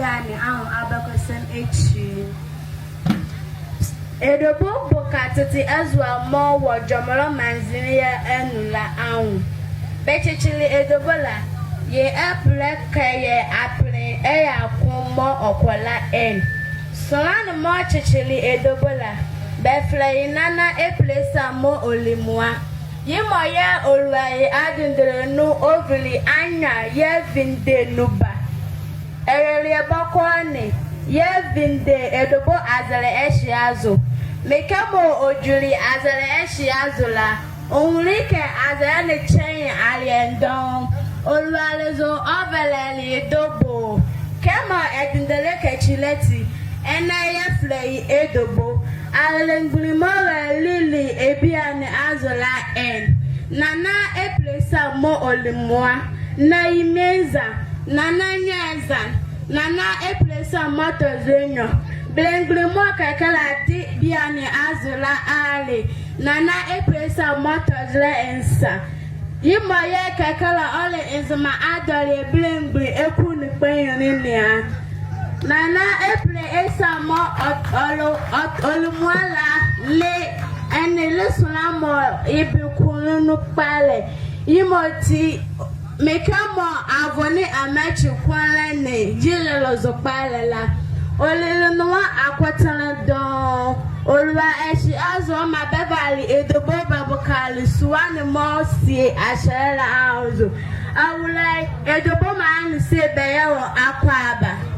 yani an abakosen echi Edobo bokatiti azwa mo wo jomoro manzini ya enula an bechichili edobola ye apre kaye apre eya kumo okola en solan mo chichili edobola befle inana eplesa mo olimwa yimo ye oluaye adindere nu ovili anya ye vinde nuba erere bakwane ye vinde edobo azale eshiazo mekamo ojuri azale eshiazo la onlike azale ne chen aliendon olualezo oveleli edobo kema edindere kechileti ena ye flei edobo alenglimora lili ebiane azola en nana eplesa mo olimwa na imeza nana nyaza nana eplesa moto zenyo blenglimo kakala di biane azola ale nana eplesa moto zle ensa yima ye kakala ole enzama adole blengli ekunu penyaninia nana eple esa mo olumwala le ene le solamo ibikunu pale imoti mekamo avoni amachi kwala ne jile lozo pale la olele no akwatana don olwa eshi azo ma bevali edobo babukali suwane mo si ashara auzo Awulae Edobo man se beyo akwaba